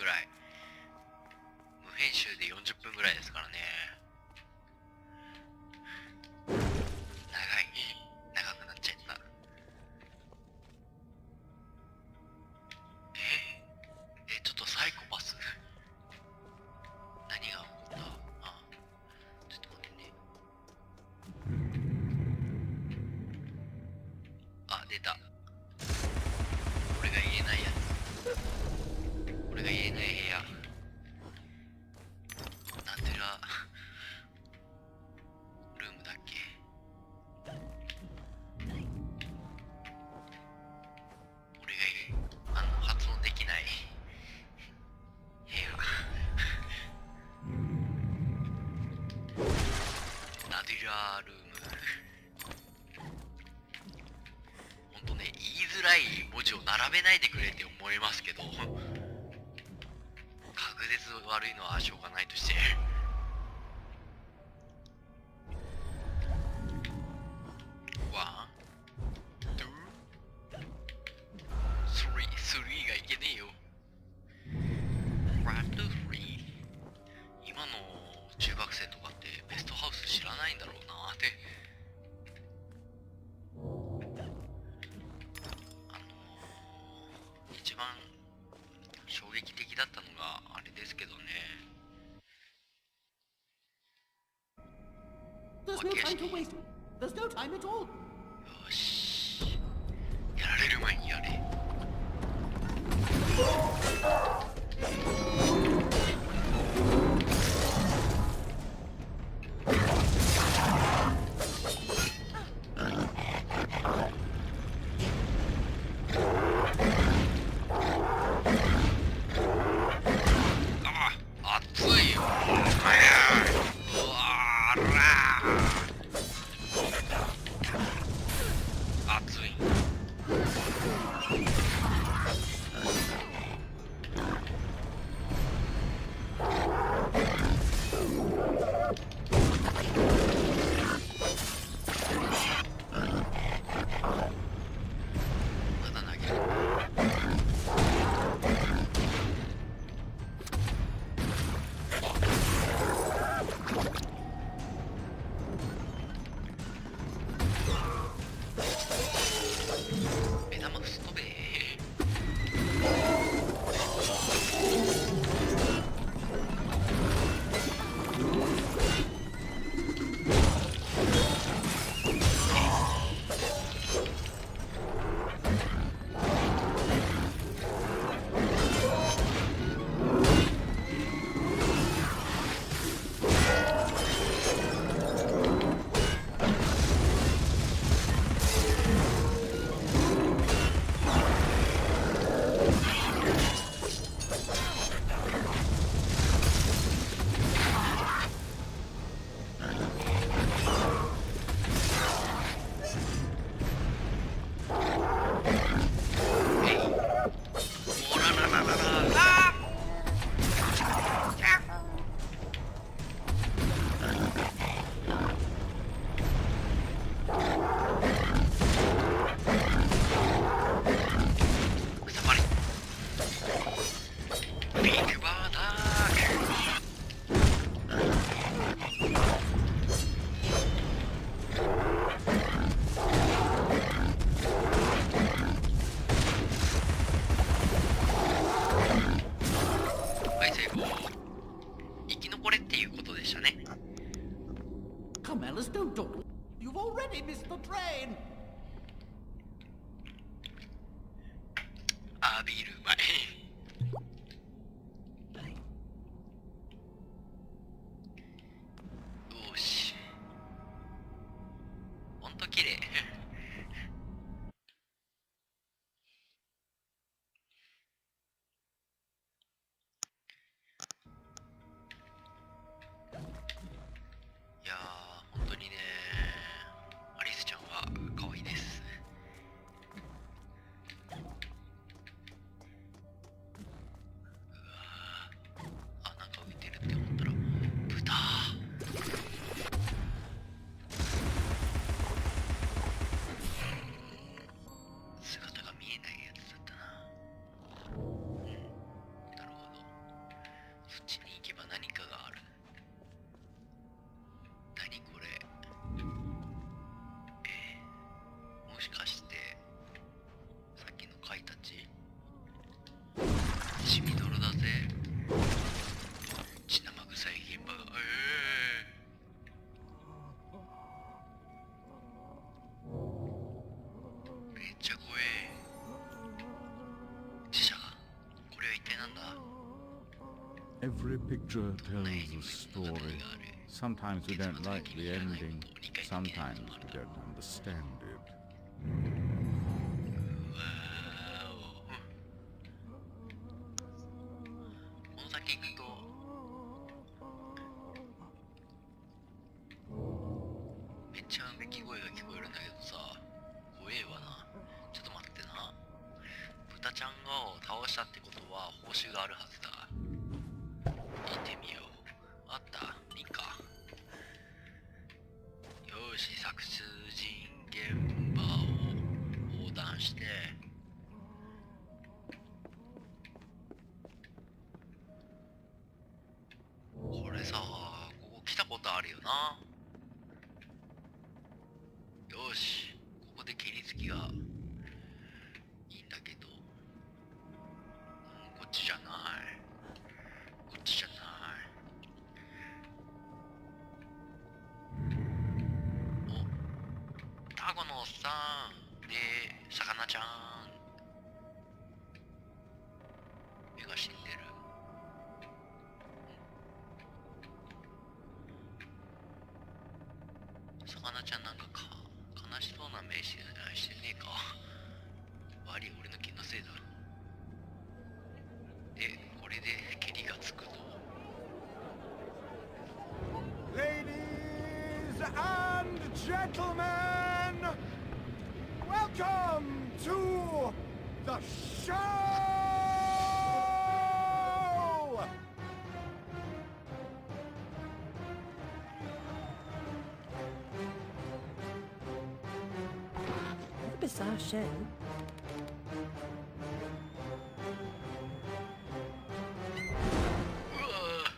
ぐらい。無編集で40分ぐらいですからね。長くなっちゃった。ちょっとサイコパス。何が起こった？ちょっと待ってね。出た。俺が言えないやつ。俺が言えない部屋。なんてらルームだっけ。俺が発音できない部屋。ナディラールーム。ほんとね、言いづらい文字を並べないでくれって思いますけど、確実悪いのはしょうがないとして。ワン、ツー、スリーがいけねえよ。ワン、ツー、スリー。今の中学生とかってベストハウス知らないんだろうなって。一番衝撃的だったのがあれですけどね。よし、やられる前にやれ。生き残れっていうことでしたね。Come, Alice, don't dawdle. You've already missed the train. ビールうまい。よし。ほんと綺麗。いやー、本当にね、アリスちゃんは可愛いです。なんか浮いてるって思ったら豚。Every picture tells a story. Sometimes we don't like the ending. Sometimes we don't understand it. この先行くとめっちゃうめき声が聞こえるんだけどさ、怖えわな。ちょっと待ってな。豚ちゃんを倒したってことは報酬があるはずだ。行ってみよう。あった。いいか。よし、殺人現場を横断して、これさ、ここ来たことあるよな。よし、ここで蹴りつきがいいんだけど、こっちじゃない。こっちじゃない。お、タコのおっさんで、魚ちゃん。目が死んでる。魚ちゃんなんか悲しそうな目してねえか。悪い、俺の気のせいだ。で、これで蹴りがつくぞ。Ladies and gentlemen, welcome to the show! Bizarre show.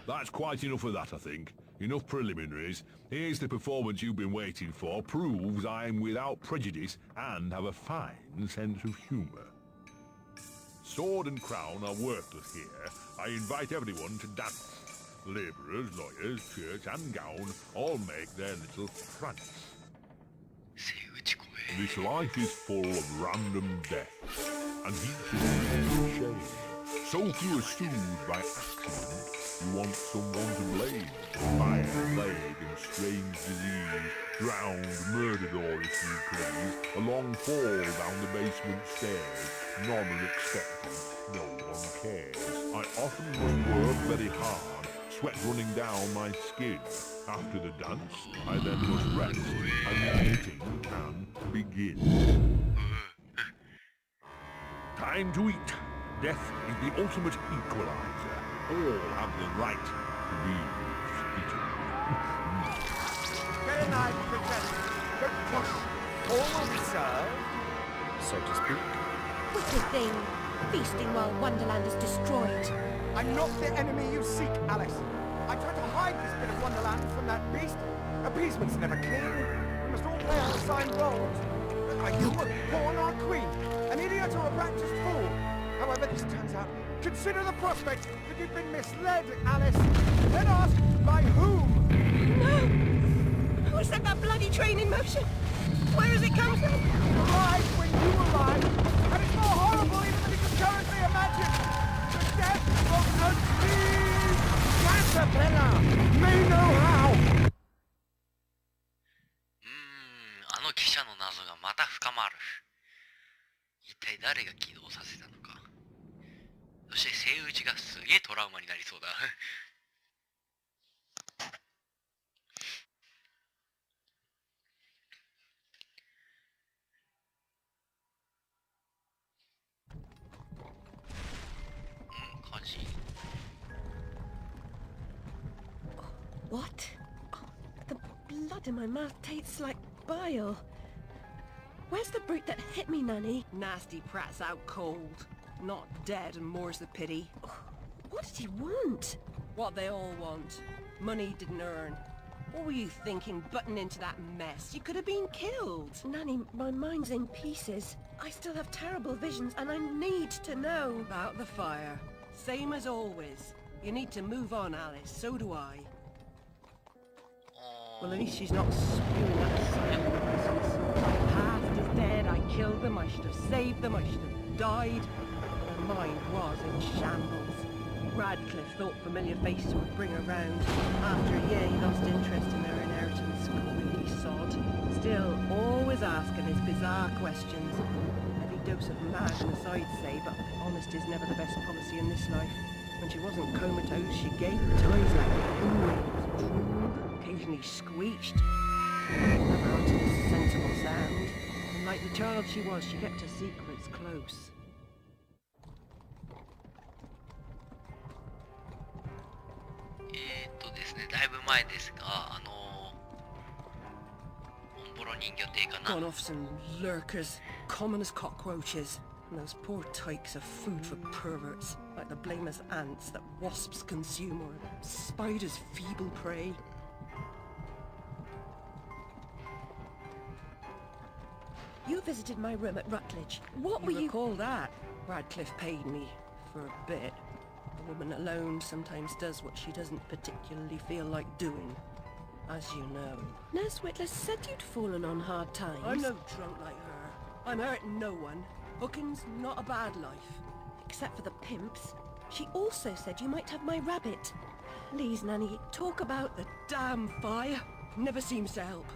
That's quite enough of that, I think. Enough preliminaries. Here's the performance you've been waiting for. Proves I'm without prejudice and have a fine sense of humour. Sword and crown are worthless here. I invite everyone to dance. Labourers, lawyers, shirt and gown all make their little prance. This life is full of random death, and each is a shame. So few are soothed by accident. You want someone to blame. Fire, plague, and strange disease. Drowned, murdered, or if you please, a long fall down the basement stairs. None are expected. No one cares. I often must work very hard, sweat running down my skin. After the dance, I then must rest, and the eating can begin. Time to eat. Death is the ultimate equalizer. All have the right to be eaten. Get a knife, Professor. Don't push. All will be served. So to speak. Wicked thing. Feasting while Wonderland is destroyed. I'm not the enemy you seek, Alice. I tried to hide this bit of Wonderland from that beast. Appeasement's never clean. We must all play our assigned roles. Are you a pawn or a queen? An idiot or a practiced fool? However this turns out, consider the prospect that you've been misled, Alice. Then ask, by whom? No! Who set that bloody train in motion? Where has it come from? It arrived when you arrived, and it's more horrible even than you can currently imagine. The death of a steam caterpillar may know how. あの記者の謎がまた深まる。一体誰が起動させたのか。そしてセイウチがすげえトラウマになりそうだ。火事。What? Oh, the blood in my mouth tastes like bile. Where's the brute that hit me, Nanny? Nasty prat's out cold. Not dead, and more's the pity. What did he want? What they all want. Money didn't earn. What were you thinking, butting into that mess? You could have been killed. Nanny, my mind's in pieces. I still have terrible visions, and I need to know. About the fire. Same as always. You need to move on, Alice. So do I. Well, at least she's not spewing that silent nonsense. My past is dead. I killed them. I should have saved them. I should have died. Her mind was in shambles. Radcliffe thought familiar faces would bring her round. After a year, he lost interest in their inheritance, greedy sod. Still, always asking his bizarre questions. Heavy dose of madness, I'd say, but honesty is never the best policy in this life. When she wasn't comatose, she gave ties like occasionally screeched. Never uttered a sensible sound. And like the child she was, she kept her secrets close. ですね、だいぶ前ですが、オンボロ人魚艇かな。 Gone off some lurkers, common as cockroaches. And those poor tykes are food for perverts, like the blameless ants that wasps consume or spiders' feeble prey. You visited my room at Rutledge. What were you... Recall that? Radcliffe paid me for a bit. A woman alone sometimes does what she doesn't particularly feel like doing, as you know. Nurse Whitler said you'd fallen on hard times. I'm no drunk like her. I'm hurting no one. Hooking's not a bad life. Except for the pimps. She also said you might have my rabbit. Please, Nanny, talk about... The damn fire never seems to help.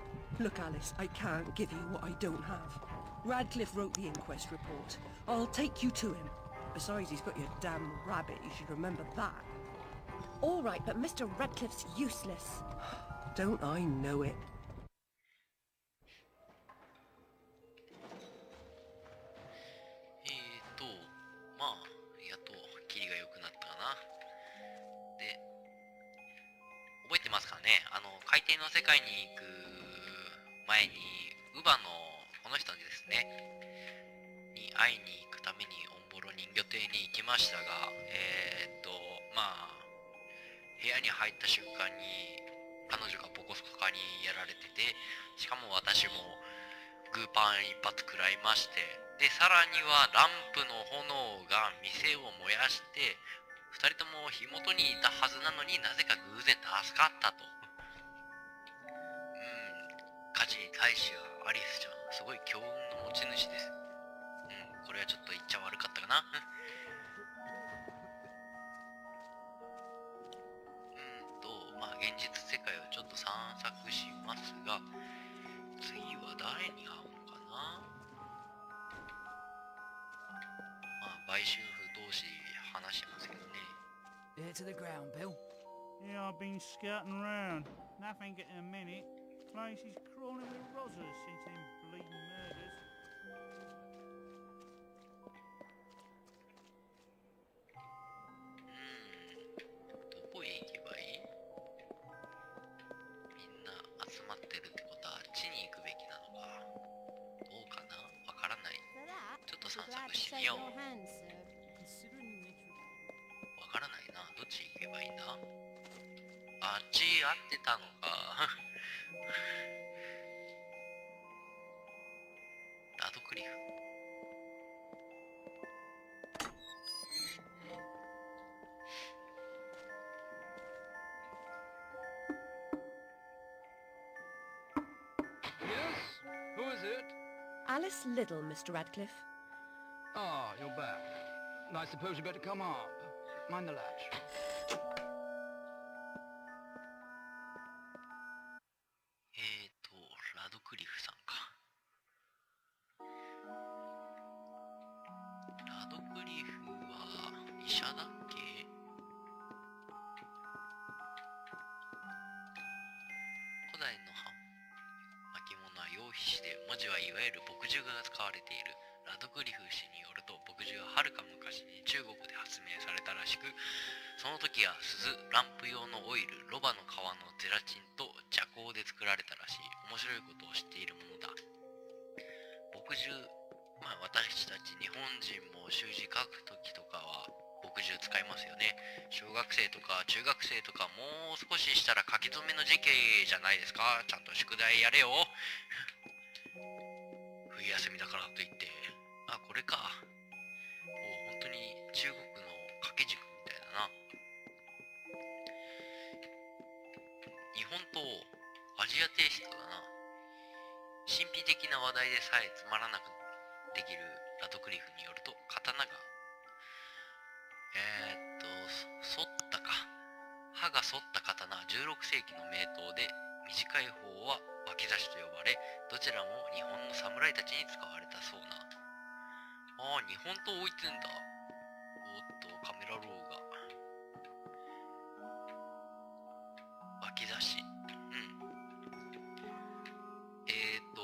Look, Alice, I can't give you what I don't have. Radcliffe wrote the inquest report. I'll take you to him. Besides, he's got your damn rabbit. You should remember that. All right, but Mr. Radcliffe's useless. Don't I know it? まあやっとキリが良くなったかな。で、覚えてますかね、海底の世界に行く前に乳母のこの人にですねに会いに行くためにオンボロ人魚艇に行きましたが、まあ部屋に入った瞬間に彼女がボコスカカにやられてて、しかも私もグーパン一発食らいまして、でさらにはランプの炎が店を燃やして2人とも火元にいたはずなのになぜか偶然助かったと。火事に対してはアリスちゃんすごい強運の持ち主です。これはちょっと言っちゃ悪かったかな。まあ現実世界をちょっと散策しますが、次は誰に会うのかな。まあ売春婦同士話してますけどね。 Ear to the ground, Bill. Yeah, I've been scouting around. Nothing getting a minute. Place is crawling with rozzers since them bleeding murders. どこへ行けばいい？みんな集まってるってことはあっちに行くべきなのか。どうかな？わからない。ちょっと散策してみよう。わからないな。どっち行けばいいんだ？あっち合ってたのか。ラドクリフ。Who is it? Alice Liddell, Mr. Radcliffe. Ah, you're back. I suppose you better come up. Mind the latch. ラドクリフさんか。ラドクリフは医者だっけ？古代の巻物は羊皮紙で、文字はいわゆる墨汁が使われている。ラドクリフ氏によると、墨汁ははるか昔に中国で発明されたらしく、その時は鈴、ランプ用のオイル、ロバの皮のゼラチンと麝香で作られたらしい。面白いことを知っているものだ。墨汁、まあ私たち日本人も習字書く時とかは墨汁使いますよね。小学生とか中学生とかもう少ししたら書き初めの時期じゃないですか。ちゃんと宿題やれよ。冬休みだからといって、あ、これか。もう本当に中国の掛け軸みたいだな。日本とアジアテイストだな。神秘的な話題でさえつまらなくできるラドクリフによると、刀が反ったか。刃が反った刀、16世紀の名刀で、短い方は脇差しと呼ばれ、どちらも日本の侍たちに使われたそうな。ああ、日本刀置いてんだ。おっと、カメラローが。脇差し。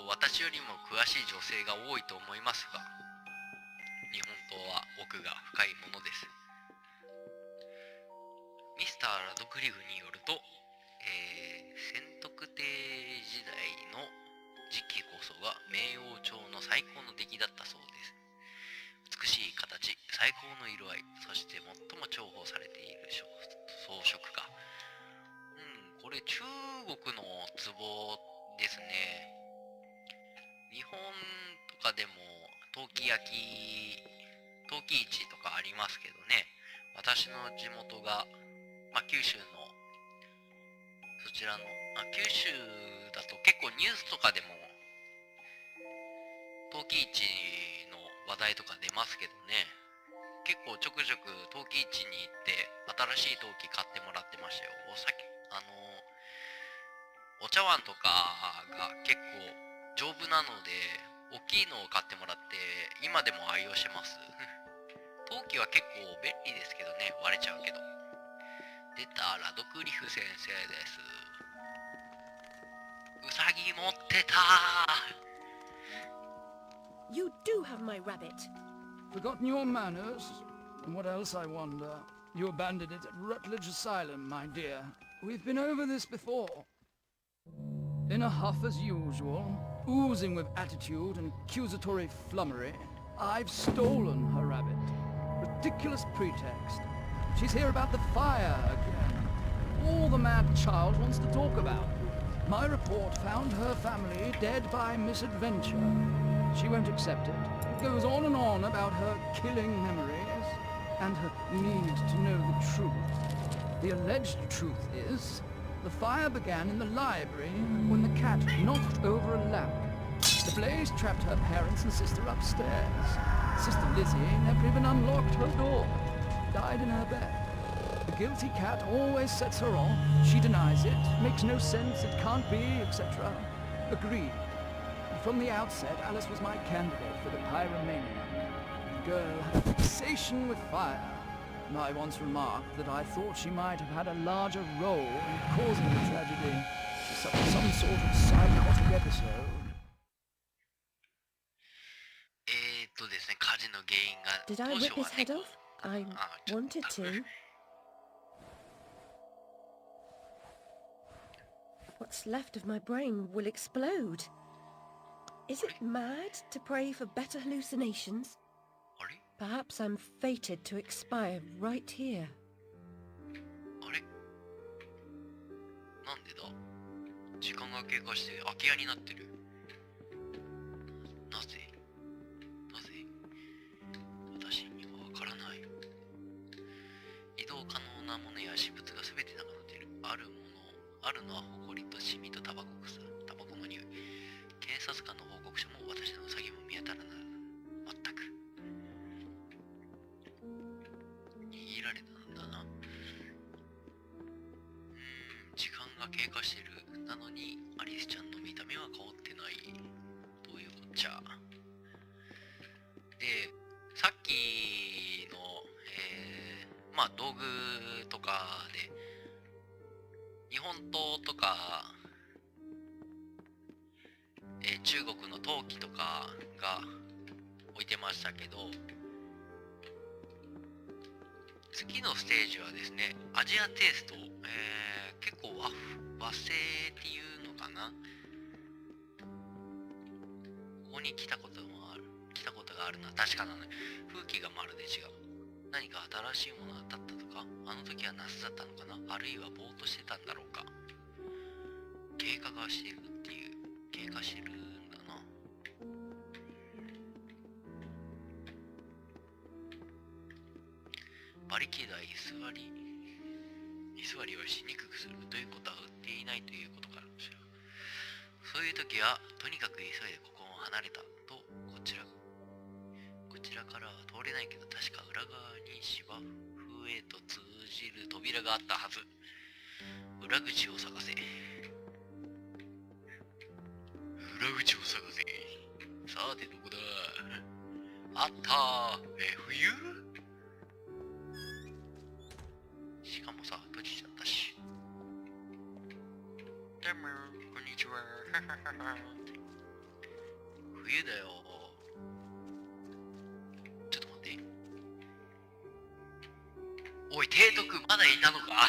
私よりも詳しい女性が多いと思いますが、日本刀は奥が深いものです。ミスター・ラドクリフによると、宣徳帝時代の時期こそが明王朝の最高の出来だったそうです。美しい形、最高の色合い、そして最も重宝されている装飾画。これ中国の壺ですね。日本とかでも陶器市とかありますけどね。私の地元が、九州のそちらの、九州だと結構ニュースとかでも陶器市の話題とか出ますけどね。結構ちょくちょく陶器市に行って新しい陶器買ってもらってましたよ。お茶碗とかが結構丈夫なので大きいのを買ってもらって今でも愛用してます。陶器は結構便利ですけどね、割れちゃうけど。出た、ラドクリフ先生です。うさぎ持ってた。 You do have my rabbit. Forgotten your manners? And what else, I wonder? You abandoned it at Rutledge Asylum, my dear. We've been over this before. In a huff as usual, oozing with attitude and accusatory flummery, I've stolen her rabbit. Ridiculous pretext. She's here about the fire again. All the mad child wants to talk about. My report found her family dead by misadventure. She won't accept it. It goes on and on about her killing memories and her need to know the truth. The alleged truth is, the fire began in the library when the cat knocked over a lamp. The blaze trapped her parents and sister upstairs. Sister Lizzie never even unlocked her door. Died in her bed. The guilty cat always sets her off. She denies it. Makes no sense. It can't be, etc. Agreed. From the outset, Alice was my candidate for the pyromaniac. The girl had a fixation with fire. I once remarked that I thought she might have had a larger role in causing the tragedy. Some sort of psychotic episode. ですね、火事の原因が Did I rip his head off? I wanted to. What's left of my brain will explode. Is it mad to pray for better hallucinations? あれ Perhaps I'm fated to expire right here. あれなんでだ。時間が経過して空き家になってる。なぜ私にはわからない。移動可能なものや私物が全てなくなっている。あるのは埃とシミとタバコの匂い。警察官の報告書も私のウサギも見当たらない。全く握られたんだな。時間が経過してる。なのにアリスちゃんの見た目は変わってない。どういうこっちゃ。で、さっきの道具とかで日本刀とか、中国の陶器とかが置いてましたけど、次のステージはですね、アジアテイスト、結構和製っていうのかな。ここに来たことがあるのは確かなので、風紀がまるで違う。何か新しいものだったとか、あの時は夏だったのかな、あるいはぼーっとしてたんだろうか。経過がしているっていう、経過してるんだな。馬力台居座りをしにくくするということは売っていないということからですよ。そういう時はとにかく急いでここを離れたと、こちらからは通れないけど確か裏側に芝生へと通じる扉があったはず。裏口を探せ。裏口を探せ。さてどこだ。あったー。冬？しかもさ、閉じちゃったし。どうもこんにちは。冬だよ。ちょっと待って。おい、提督まだいたのか。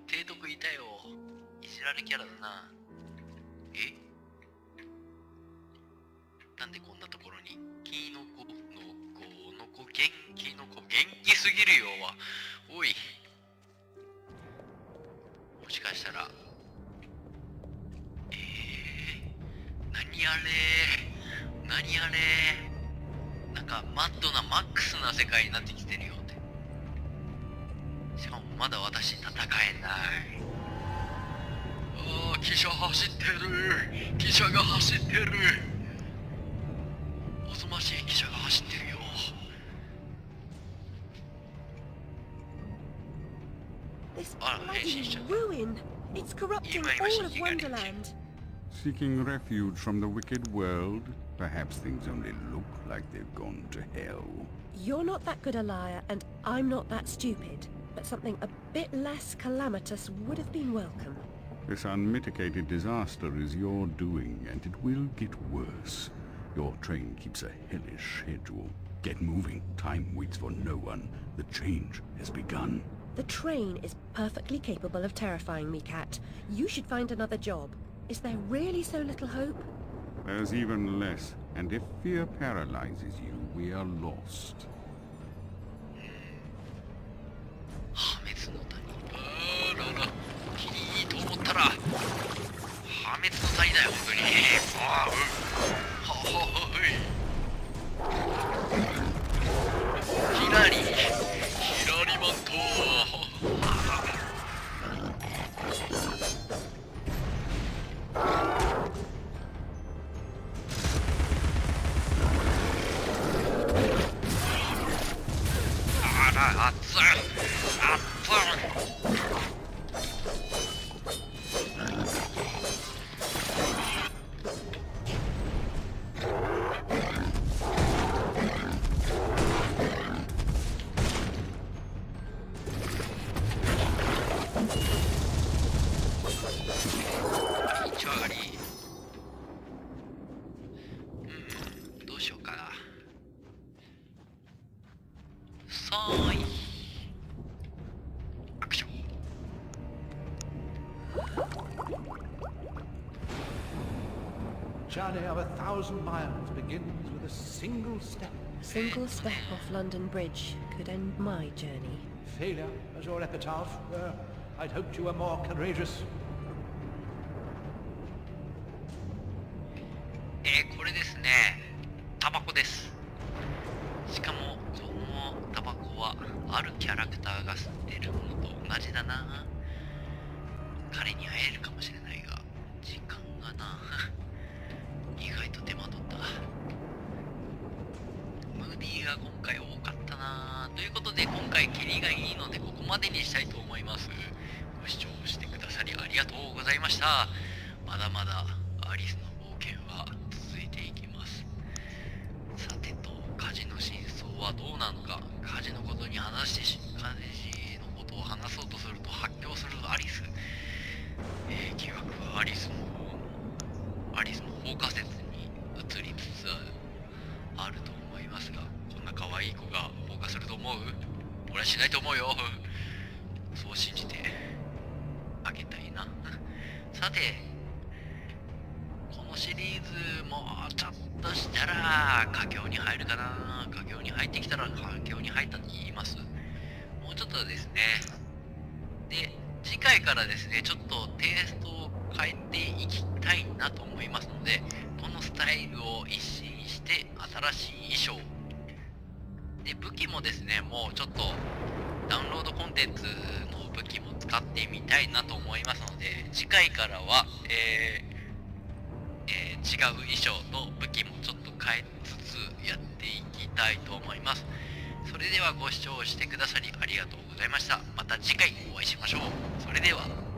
提督いたよ。いじられキャラだな。え？なんでこんなところにキノコのこ元気の子元気すぎるよ。おい、もしかしたら何あれなんかマッドなマックスな世界になってきてるよって。しかもまだ私戦えない。ああ、汽車走ってる。汽車が走ってる。おぞましい汽車が走ってるよ。This bloody ruin! It's corrupting all of Wonderland. Seeking refuge from the wicked world? Perhaps things only look like they've gone to hell. You're not that good a liar, and I'm not that stupid. But something a bit less calamitous would have been welcome. This unmitigated disaster is your doing, and it will get worse. Your train keeps a hellish schedule. Get moving. Time waits for no one. The change has begun. The train is perfectly capable of terrifying me, Cat. You should find another job. Is there really so little hope? There's even less, and if fear paralyzes you, we are lost. 破滅の谷。あらら、キリいいと思ったら破滅の谷だよ、本当に。ああ、ヒラリマント。熱い。一上がり。どうしようかな。さーい。アクション。Journey of 1,000 miles begins with a single step. A single step off London Bridge could end my journey. Failure as your epitaph. I'd hoped you were more courageous. これですね、タバコです。しかもこのタバコはあるキャラクターが吸ってるものと同じだな。彼に会えるかもしれないが時間がな。意外と手間取った。ムーディーが今回多かったな。ということで今回キリがいいのでここまでにしたいと思います。ご視聴してくださりありがとうございました。まだまだアリスの冒険は続いていきます。さてと、火事の真相はどうなのか。火事のことに話して火事のことを話そうとすると発狂するアリス。疑惑はアリスの放火説に移りつつあると思いますが、こんな可愛い子が放火すると思う？俺はしないと思うよ。そう信じてあげたいな。さて、このシリーズもうちょっとしたら佳境に入るかな。佳境に入ってきたら佳境に入ったと言います。もうちょっとですね。で、次回からですね、ちょっとテイストを変えていきたいなと思いますので、このスタイルを一新して新しい衣装で、武器もですね、もうちょっとダウンロードコンテンツの武器も使ってみたいなと思いますので、次回からは、違う衣装と武器もちょっと変えつつやっていきたいと思います。それれではご視聴してくださりありがとうございました。また次回お会いしましょう。それでは。